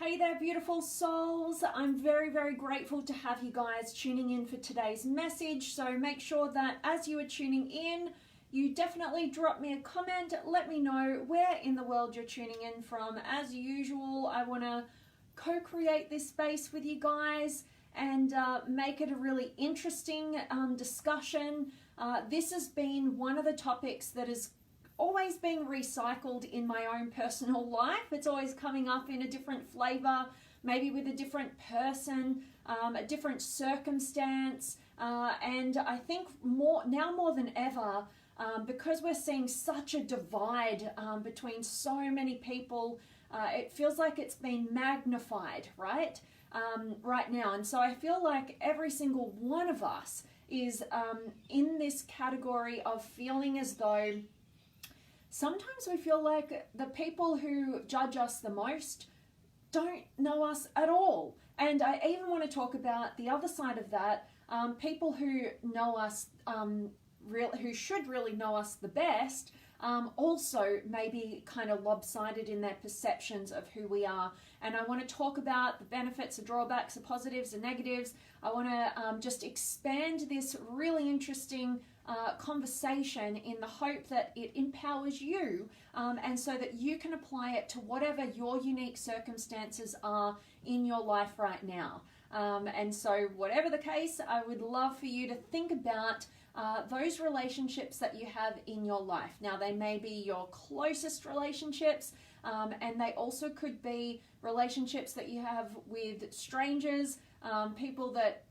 Hey there, beautiful souls. I'm very, very grateful to have you guys tuning in for today's message. So make sure that as you are tuning in, you definitely drop me a comment. Let me know where in the world you're tuning in from. As usual, I want to co-create this space with you guys and make it a really interesting discussion. This has been one of the topics that is always being recycled in my own personal life. It's always coming up in a different flavor, maybe with a different person, a different circumstance. And I think now more than ever, because we're seeing such a divide between so many people, it feels like it's been magnified, right? Right now. And so I feel like every single one of us is in this category of feeling as though sometimes we feel like the people who judge us the most don't know us at all. And I even want to talk about the other side of that, people who know us, who should really know us the best, also maybe kind of lopsided in their perceptions of who we are. And I want to talk about the benefits, the drawbacks, the positives, the negatives. I want to just expand this really interesting conversation in the hope that it empowers you and so that you can apply it to whatever your unique circumstances are in your life right now. And so whatever the case, I would love for you to think about those relationships that you have in your life. Now, they may be your closest relationships, and they also could be relationships that you have with strangers, people that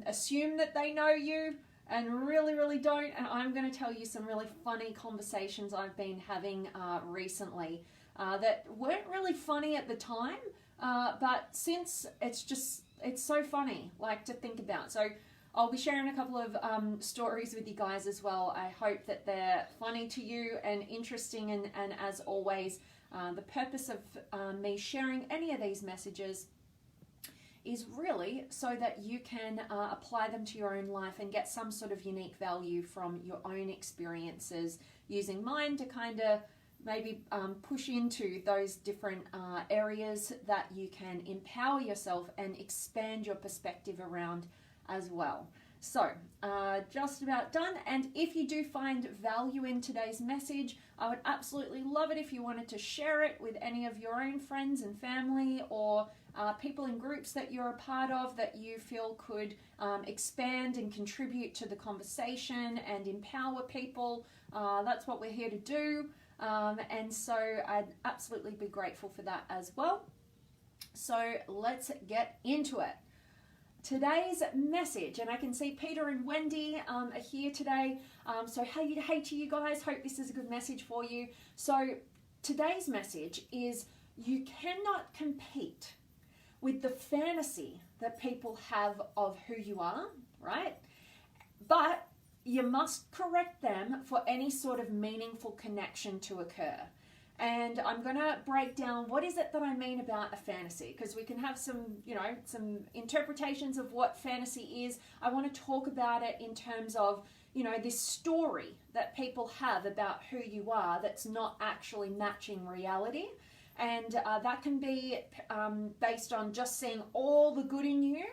assume that they know you and really, really don't. And I'm going to tell you some really funny conversations I've been having recently that weren't really funny at the time, but since it's so funny, like, to think about. So I'll be sharing a couple of stories with you guys as well. I hope that they're funny to you and interesting. And as always, the purpose of me sharing any of these messages is really so that you can apply them to your own life and get some sort of unique value from your own experiences, using mine to kind of maybe push into those different areas that you can empower yourself and expand your perspective around as well. So, just about done. And if you do find value in today's message, I would absolutely love it if you wanted to share it with any of your own friends and family, or people in groups that you're a part of that you feel could expand and contribute to the conversation and empower people. That's what we're here to do. And so I'd absolutely be grateful for that as well. So let's get into it. Today's message, and I can see Peter and Wendy are here today. So hey to you guys, hope this is a good message for you. So today's message is: you cannot compete with the fantasy that people have of who you are, right? But you must correct them for any sort of meaningful connection to occur. And I'm going to break down what is it that I mean about a fantasy, because we can have some interpretations of what fantasy is. I want to talk about it in terms of, this story that people have about who you are that's not actually matching reality. And that can be based on just seeing all the good in you,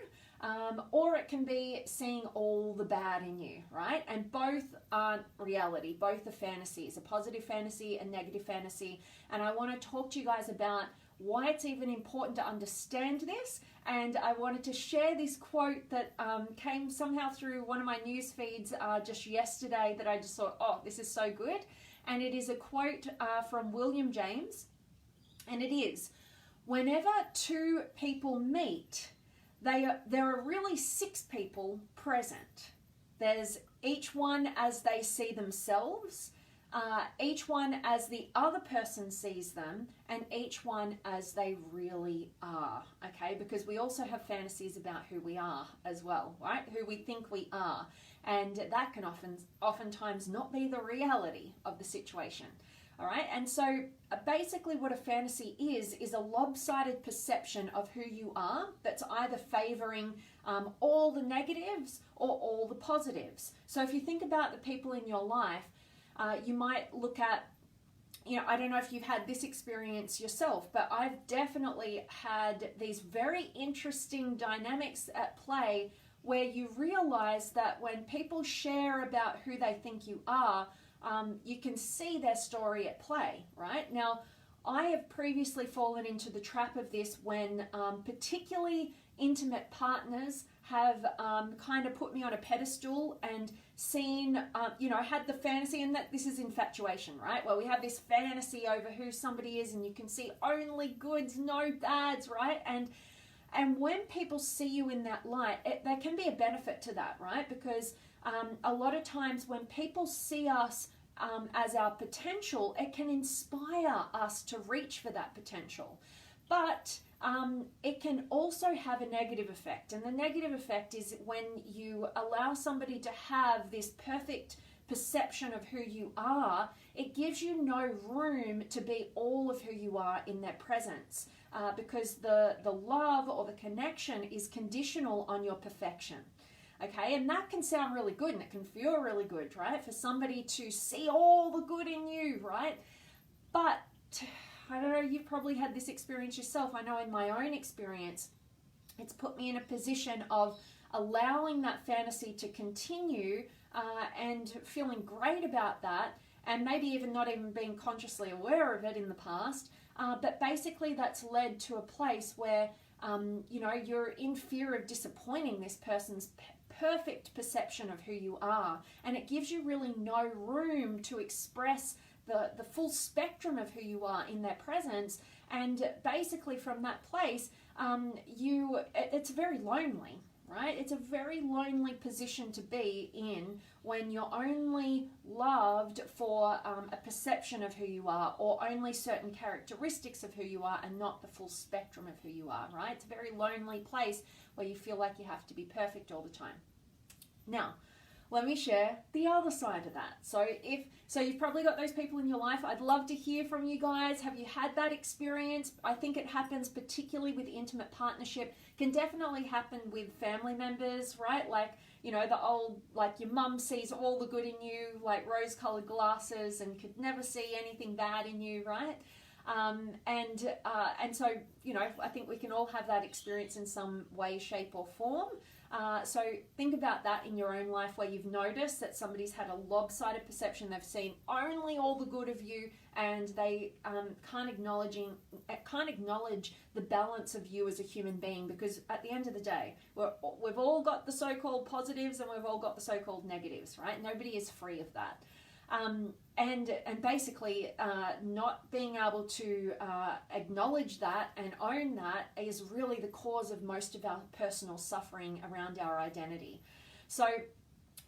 or it can be seeing all the bad in you, right? And both aren't reality. Both are fantasies, a positive fantasy, a negative fantasy. And I want to talk to you guys about why it's even important to understand this. And I wanted to share this quote that came somehow through one of my news feeds just yesterday that I just thought, oh, this is so good. And it is a quote from William James. And it is: whenever two people meet, there are really six people present. There's each one as they see themselves, each one as the other person sees them, and each one as they really are, okay? Because we also have fantasies about who we are as well, right? Who we think we are. And that can oftentimes not be the reality of the situation. All right, and so basically what a fantasy is a lopsided perception of who you are that's either favoring all the negatives or all the positives. So if you think about the people in your life, you might look at I don't know if you've had this experience yourself, but I've definitely had these very interesting dynamics at play where you realize that when people share about who they think you are, you can see their story at play, right? Now, I have previously fallen into the trap of this when particularly intimate partners have kind of put me on a pedestal and seen, I had the fantasy, and that this is infatuation, right? Well, we have this fantasy over who somebody is, and you can see only goods, no bads, right? And when people see you in that light, there can be a benefit to that, right? Because a lot of times when people see us as our potential, it can inspire us to reach for that potential. But it can also have a negative effect. And the negative effect is when you allow somebody to have this perfect perception of who you are, it gives you no room to be all of who you are in their presence. Because the love or the connection is conditional on your perfection. Okay, and that can sound really good and it can feel really good, right? For somebody to see all the good in you, right? But I don't know, you've probably had this experience yourself. I know in my own experience, it's put me in a position of allowing that fantasy to continue and feeling great about that, and maybe even not even being consciously aware of it in the past. But basically that's led to a place where, you're in fear of disappointing this person's perfect perception of who you are. And it gives you really no room to express the full spectrum of who you are in their presence. And basically from that place, it's very lonely, right? It's a very lonely position to be in when you're only loved for a perception of who you are, or only certain characteristics of who you are and not the full spectrum of who you are, right? It's a very lonely place where you feel like you have to be perfect all the time. Now, let me share the other side of that. So you've probably got those people in your life. I'd love to hear from you guys. Have you had that experience? I think it happens particularly with intimate partnership. Can definitely happen with family members, right? Like, the old, like your mum sees all the good in you, like rose-colored glasses, and could never see anything bad in you, right? And so, I think we can all have that experience in some way, shape, or form. So think about that in your own life where you've noticed that somebody's had a lopsided perception. They've seen only all the good of you, and they can't acknowledge the balance of you as a human being, because at the end of the day, we've all got the so-called positives and we've all got the so-called negatives, right? Nobody is free of that. And basically not being able to acknowledge that and own that is really the cause of most of our personal suffering around our identity. So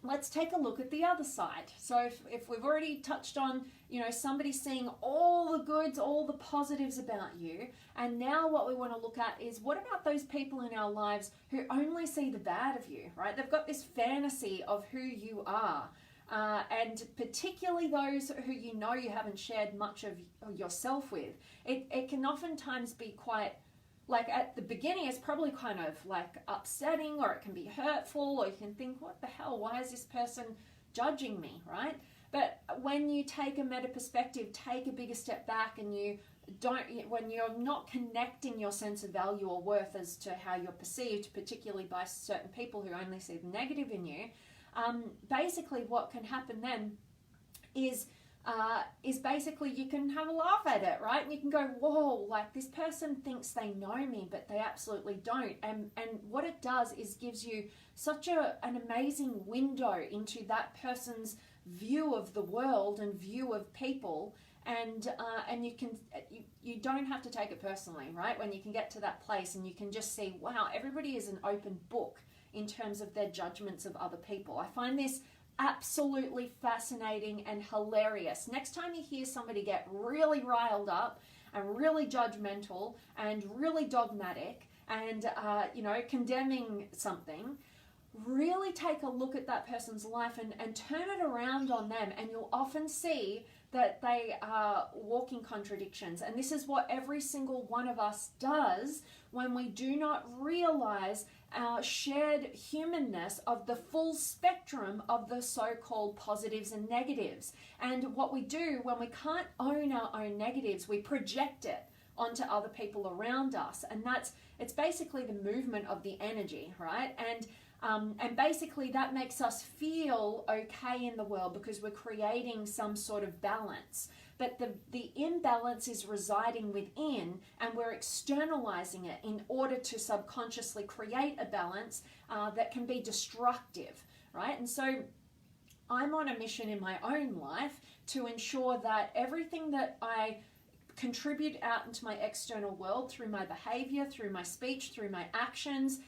let's take a look at the other side. So if we've already touched on, somebody seeing all the goods, all the positives about you, and now what we want to look at is, what about those people in our lives who only see the bad of you, right? They've got this fantasy of who you are. And particularly those who you haven't shared much of yourself with. It can oftentimes be quite, like at the beginning, it's probably kind of like upsetting, or it can be hurtful, or you can think, what the hell, why is this person judging me, right? But when you take a meta perspective, take a bigger step back, and when you're not connecting your sense of value or worth as to how you're perceived, particularly by certain people who only see the negative in you, basically what can happen then is basically you can have a laugh at it, right? And you can go, whoa, like this person thinks they know me, but they absolutely don't. And what it does is gives you such an amazing window into that person's view of the world and view of people. And you don't have to take it personally, right? When you can get to that place and you can just see, wow, everybody is an open book in terms of their judgments of other people. I find this absolutely fascinating and hilarious. Next time you hear somebody get really riled up and really judgmental and really dogmatic and condemning something, really take a look at that person's life and turn it around on them, and you'll often see that they are walking contradictions. And this is what every single one of us does when we do not realize our shared humanness of the full spectrum of the so-called positives and negatives. And what we do when we can't own our own negatives, we project it onto other people around us. And it's basically the movement of the energy, right? And basically that makes us feel okay in the world because we're creating some sort of balance. But the imbalance is residing within, and we're externalizing it in order to subconsciously create a balance that can be destructive, right? And so I'm on a mission in my own life to ensure that everything that I contribute out into my external world through my behavior, through my speech, through my actions,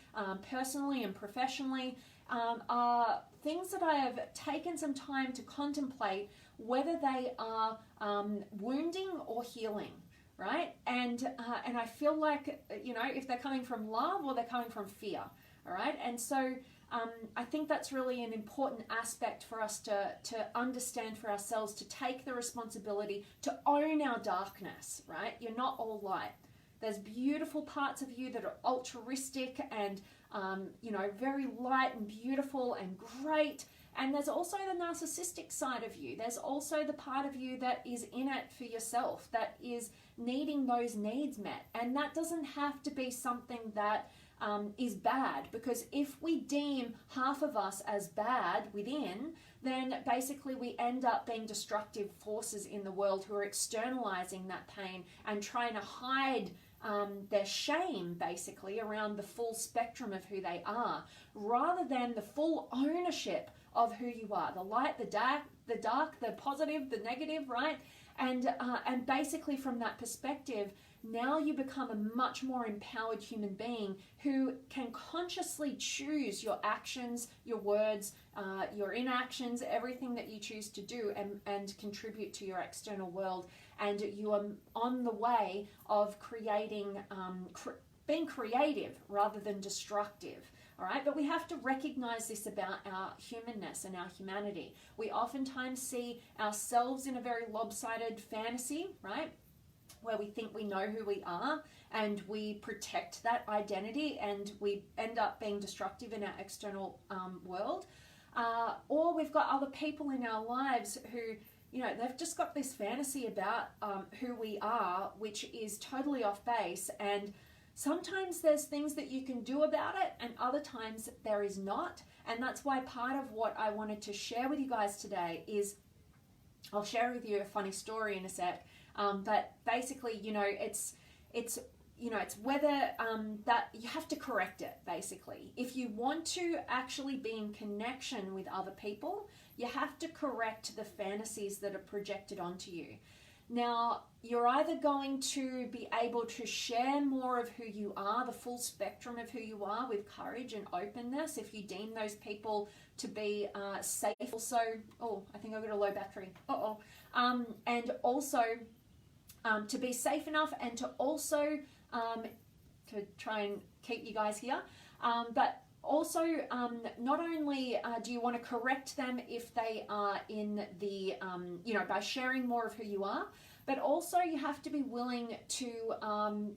personally and professionally, are things that I have taken some time to contemplate whether they are wounding or healing, right? And I feel like, if they're coming from love or they're coming from fear, all right? And so I think that's really an important aspect for us to understand for ourselves, to take the responsibility to own our darkness, right? You're not all light. There's beautiful parts of you that are altruistic and, very light and beautiful and great. And there's also the narcissistic side of you. There's also the part of you that is in it for yourself, that is needing those needs met. And that doesn't have to be something that is bad, because if we deem half of us as bad within, then basically we end up being destructive forces in the world who are externalizing that pain and trying to hide their shame basically around the full spectrum of who they are, rather than the full ownership of who you are, the light, the dark, the positive, the negative, right? And basically from that perspective, now you become a much more empowered human being who can consciously choose your actions, your words, your inactions, everything that you choose to do and contribute to your external world. And you are on the way of creating, being creative rather than destructive. All right, but we have to recognize this about our humanness and our humanity. We oftentimes see ourselves in a very lopsided fantasy, right? Where we think we know who we are and we protect that identity and we end up being destructive in our external world. Or we've got other people in our lives who, they've just got this fantasy about who we are, which is totally off base. And sometimes there's things that you can do about it and other times there is not. And that's why part of what I wanted to share with you guys today is, I'll share with you a funny story in a sec. But basically, it's whether that you have to correct it, basically. If you want to actually be in connection with other people, you have to correct the fantasies that are projected onto you. Now, you're either going to be able to share more of who you are, the full spectrum of who you are, with courage and openness, if you deem those people to be safe. Also, I think I've got a low battery. And also to be safe enough and to also to try and keep you guys here, but also not only do you want to correct them if they are in the by sharing more of who you are, but also you have to be willing to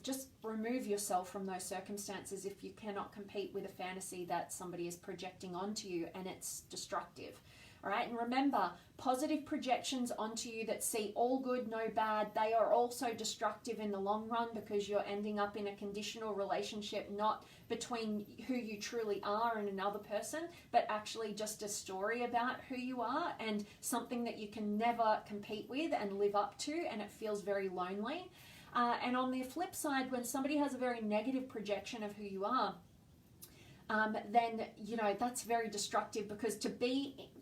just remove yourself from those circumstances if you cannot compete with a fantasy that somebody is projecting onto you and it's destructive. All right, and remember, positive projections onto you that see all good, no bad, they are also destructive in the long run, because you're ending up in a conditional relationship, not between who you truly are and another person, but actually just a story about who you are and something that you can never compete with and live up to, and it feels very lonely. And on the flip side, when somebody has a very negative projection of who you are, then that's very destructive, because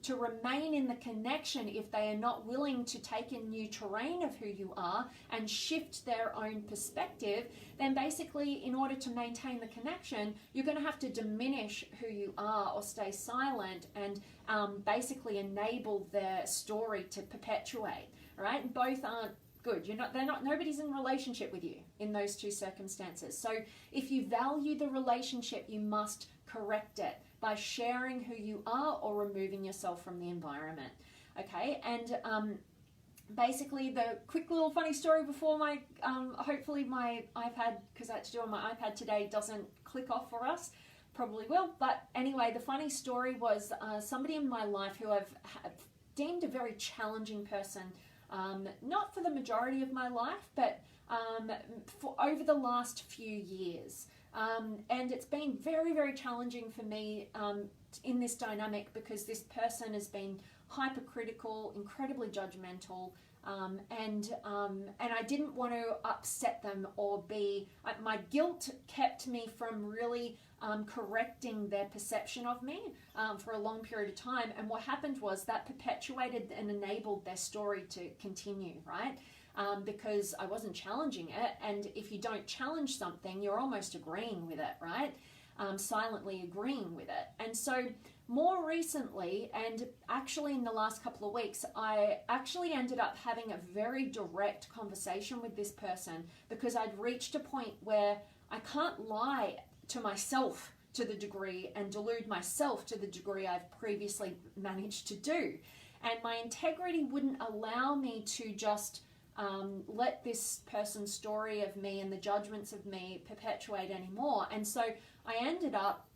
to remain in the connection, if they are not willing to take in new terrain of who you are and shift their own perspective, then basically in order to maintain the connection, you're going to have to diminish who you are or stay silent and basically enable their story to perpetuate, right? And both aren't good. Nobody's in relationship with you in those two circumstances. So if you value the relationship, you must correct it by sharing who you are or removing yourself from the environment. Okay, and basically, the quick little funny story before my, hopefully my iPad, because I had to do it on my iPad today, doesn't click off for us. Probably will. But anyway, the funny story was somebody in my life who I've deemed a very challenging person, not for the majority of my life, but for over the last few years. And it's been very, very challenging for me in this dynamic, because this person has been hypercritical, incredibly judgmental, and I didn't want to upset them or be, my guilt kept me from really correcting their perception of me for a long period of time. And what happened was that perpetuated and enabled their story to continue, right? Because I wasn't challenging it. And if you don't challenge something, you're almost agreeing with it, right? Silently agreeing with it. And so more recently, and actually in the last couple of weeks, I actually ended up having a very direct conversation with this person, because I'd reached a point where I can't lie to myself to the degree and delude myself to the degree I've previously managed to do. And my integrity wouldn't allow me to just let this person's story of me and the judgments of me perpetuate anymore. And so I ended up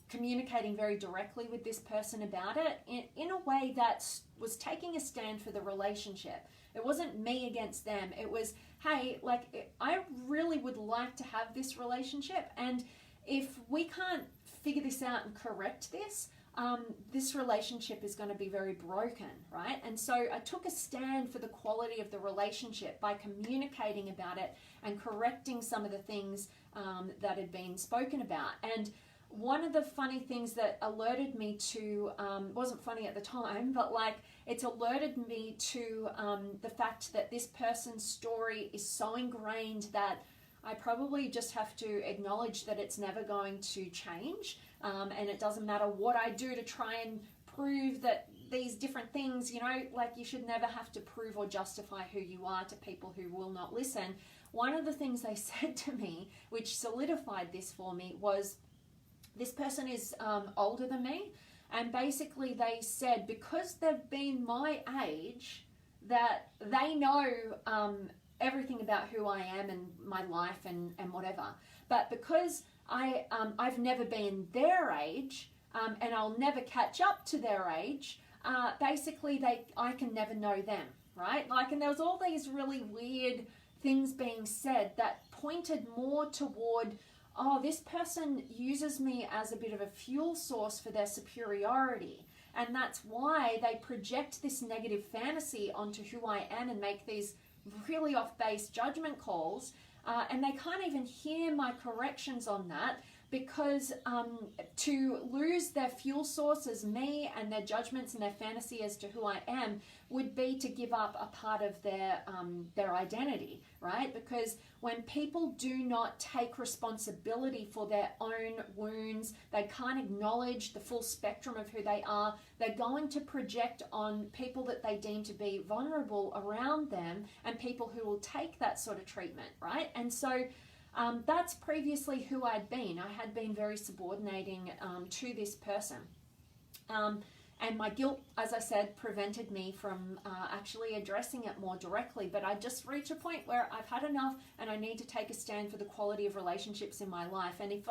communicating very directly with this person about it in a way that was taking a stand for the relationship. It wasn't me against them. It was, hey, like, I really would like to have this relationship, and if we can't figure this out and correct this, this relationship is going to be very broken, right? And so I took a stand for the quality of the relationship by communicating about it and correcting some of the things that had been spoken about. And one of the funny things that alerted me to, wasn't funny at the time, but like, it's alerted me to the fact that this person's story is so ingrained that I probably just have to acknowledge that it's never going to change. And it doesn't matter what I do to try and prove that these different things, you know, like, you should never have to prove or justify who you are to people who will not listen. One of the things they said to me, which solidified this for me, was this person is older than me. And basically they said, because they've been my age, that they know everything about who I am and my life and whatever. But because I've never been their age, and I'll never catch up to their age, basically I can never know them, right? Like, and there was all these really weird things being said that pointed more toward, oh, this person uses me as a bit of a fuel source for their superiority. And that's why they project this negative fantasy onto who I am and make these really off-base judgment calls. And they can't even hear my corrections on that, because to lose their fuel source as me and their judgments and their fantasy as to who I am would be to give up a part of their identity, right? Because when people do not take responsibility for their own wounds, they can't acknowledge the full spectrum of who they are, they're going to project on people that they deem to be vulnerable around them, and people who will take that sort of treatment, right? And so that's previously who I'd been. I had been very subordinating to this person. And my guilt, as I said, prevented me from actually addressing it more directly. But I just reached a point where I've had enough and I need to take a stand for the quality of relationships in my life. And if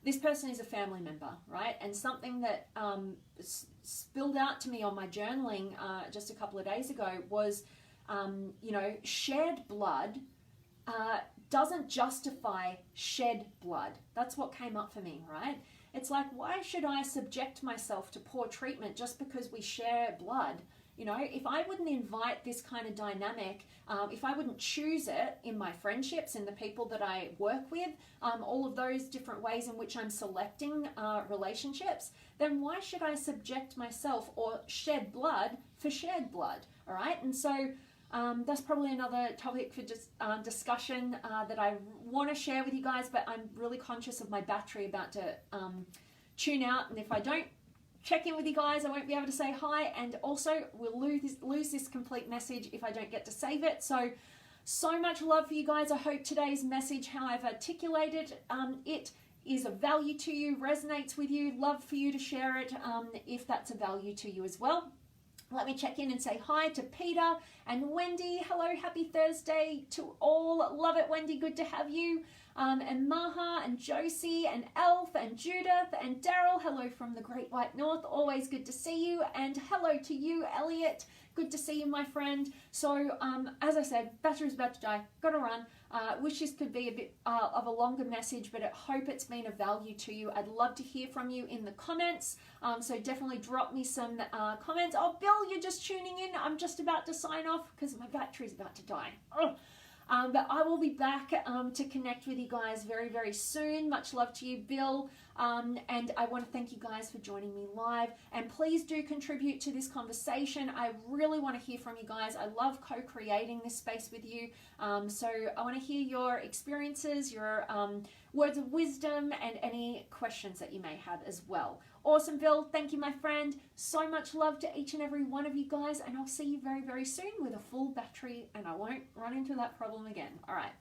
this person is a family member, right? And something that spilled out to me on my journaling just a couple of days ago was, shared blood doesn't justify shed blood. That's what came up for me, right? It's like, why should I subject myself to poor treatment just because we share blood? You know, if I wouldn't invite this kind of dynamic, if I wouldn't choose it in my friendships and the people that I work with, all of those different ways in which I'm selecting relationships, then why should I subject myself or shed blood for shared blood? All right. And so that's probably another topic for just discussion that I want to share with you guys, but I'm really conscious of my battery about to tune out, and if I don't check in with you guys, I won't be able to say hi, and also we'll lose this complete message if I don't get to save it. So much love for you guys. I hope today's message, how I've articulated it, is of value to you, resonates with you. Love for you to share it if that's a value to you as well. Let me check in and say hi to Peter and Wendy. Hello, happy Thursday to all. Love it, Wendy. Good to have you. And Maha and Josie and Elf and Judith and Daryl. Hello from the Great White North. Always good to see you. And hello to you, Elliot. Good to see you, my friend. So, as I said, battery's about to die. Gotta run. Wish this could be a bit of a longer message, but I hope it's been of value to you. I'd love to hear from you in the comments. So definitely drop me some comments. Oh, Bill, you're just tuning in. I'm just about to sign off because my battery's about to die. But I will be back to connect with you guys very, very soon. Much love to you, Bill. And I want to thank you guys for joining me live. And please do contribute to this conversation. I really want to hear from you guys. I love co-creating this space with you. So I want to hear your experiences, your words of wisdom, and any questions that you may have as well. Awesome, Bill. Thank you, my friend. So much love to each and every one of you guys. And I'll see you very, very soon with a full battery and I won't run into that problem again. All right.